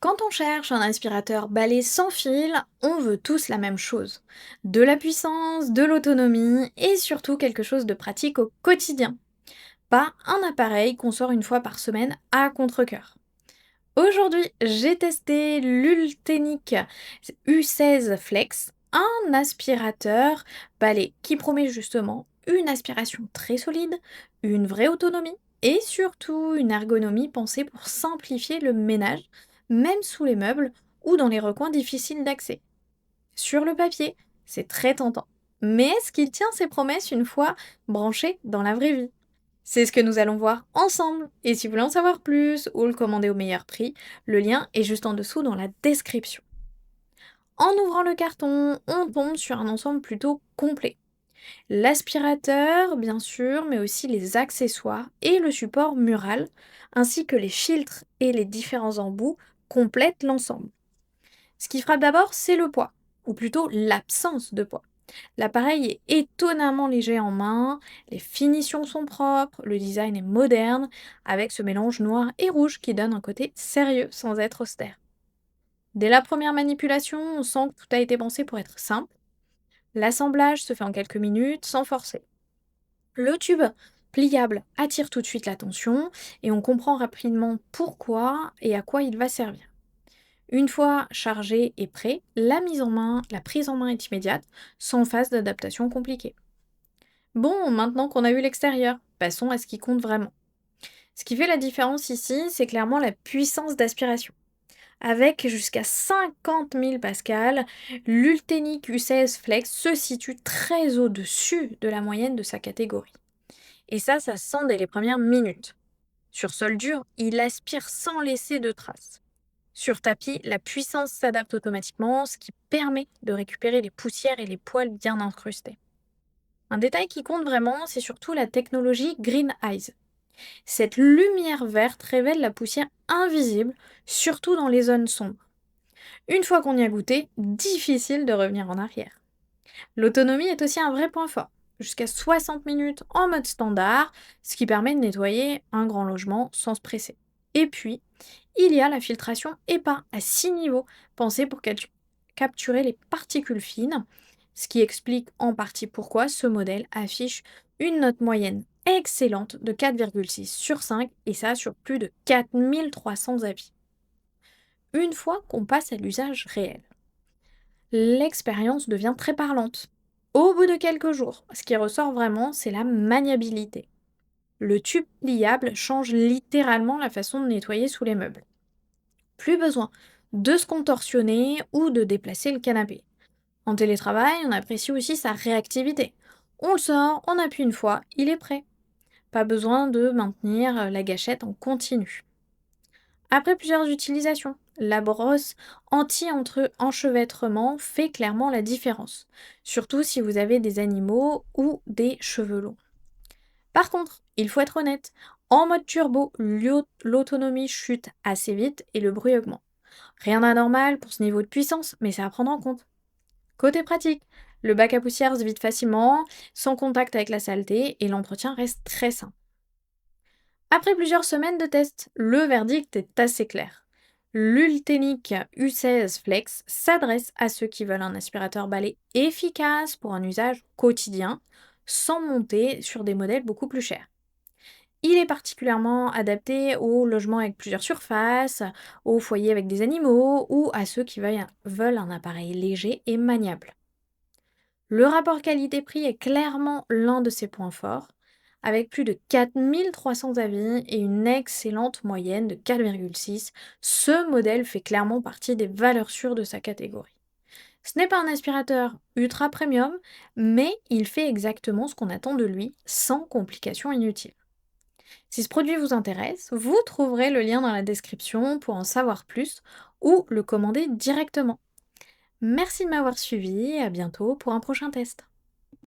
Quand on cherche un aspirateur balai sans fil, on veut tous la même chose. De la puissance, de l'autonomie et surtout quelque chose de pratique au quotidien. Pas un appareil qu'on sort une fois par semaine à contre-cœur. Aujourd'hui, j'ai testé l'Ultenic U16 Flex, un aspirateur balai qui promet justement une aspiration très solide, une vraie autonomie et surtout une ergonomie pensée pour simplifier le ménage, même sous les meubles ou dans les recoins difficiles d'accès. Sur le papier, c'est très tentant. Mais est-ce qu'il tient ses promesses une fois branché dans la vraie vie? C'est ce que nous allons voir ensemble. Et si vous voulez en savoir plus ou le commander au meilleur prix, le lien est juste en dessous dans la description. En ouvrant le carton, on tombe sur un ensemble plutôt complet. L'aspirateur, bien sûr, mais aussi les accessoires et le support mural, ainsi que les filtres et les différents embouts complètent l'ensemble. Ce qui frappe d'abord, c'est le poids, ou plutôt l'absence de poids. L'appareil est étonnamment léger en main, les finitions sont propres, le design est moderne, avec ce mélange noir et rouge qui donne un côté sérieux sans être austère. Dès la première manipulation, on sent que tout a été pensé pour être simple. L'assemblage se fait en quelques minutes, sans forcer. Le tube pliable attire tout de suite l'attention et on comprend rapidement pourquoi et à quoi il va servir. Une fois chargé et prêt, la prise en main est immédiate, sans phase d'adaptation compliquée. Bon, maintenant qu'on a eu l'extérieur, passons à ce qui compte vraiment. Ce qui fait la différence ici, c'est clairement la puissance d'aspiration. Avec jusqu'à 50 000 pascal, l'Ultenic U16 Flex se situe très au-dessus de la moyenne de sa catégorie. Et ça se sent dès les premières minutes. Sur sol dur, il aspire sans laisser de traces. Sur tapis, la puissance s'adapte automatiquement, ce qui permet de récupérer les poussières et les poils bien incrustés. Un détail qui compte vraiment, c'est surtout la technologie Green Eyes. Cette lumière verte révèle la poussière invisible, surtout dans les zones sombres. Une fois qu'on y a goûté, difficile de revenir en arrière. L'autonomie est aussi un vrai point fort. Jusqu'à 60 minutes en mode standard, ce qui permet de nettoyer un grand logement sans se presser. Et puis, il y a la filtration EPA à 6 niveaux, pensée pour capturer les particules fines, ce qui explique en partie pourquoi ce modèle affiche une note moyenne excellente de 4,6 sur 5, et ça sur plus de 4300 avis. Une fois qu'on passe à l'usage réel, l'expérience devient très parlante. Au bout de quelques jours, ce qui ressort vraiment, c'est la maniabilité. Le tube pliable change littéralement la façon de nettoyer sous les meubles. Plus besoin de se contorsionner ou de déplacer le canapé. En télétravail, on apprécie aussi sa réactivité. On le sort, on appuie une fois, il est prêt. Pas besoin de maintenir la gâchette en continu. Après plusieurs utilisations, la brosse anti-enchevêtrement fait clairement la différence, surtout si vous avez des animaux ou des cheveux longs. Par contre, il faut être honnête, en mode turbo, l'autonomie chute assez vite et le bruit augmente. Rien d'anormal pour ce niveau de puissance, mais c'est à prendre en compte. Côté pratique, le bac à poussière se vide facilement, sans contact avec la saleté, et l'entretien reste très simple. Après plusieurs semaines de tests, le verdict est assez clair. L'Ultenic U16 Flex s'adresse à ceux qui veulent un aspirateur balai efficace pour un usage quotidien, sans monter sur des modèles beaucoup plus chers. Il est particulièrement adapté aux logements avec plusieurs surfaces, aux foyers avec des animaux ou à ceux qui veulent un appareil léger et maniable. Le rapport qualité-prix est clairement l'un de ses points forts, avec plus de 4300 avis et une excellente moyenne de 4,6. Ce modèle fait clairement partie des valeurs sûres de sa catégorie. Ce n'est pas un aspirateur ultra premium, mais il fait exactement ce qu'on attend de lui, sans complications inutiles. Si ce produit vous intéresse, vous trouverez le lien dans la description pour en savoir plus ou le commander directement. Merci de m'avoir suivi et à bientôt pour un prochain test.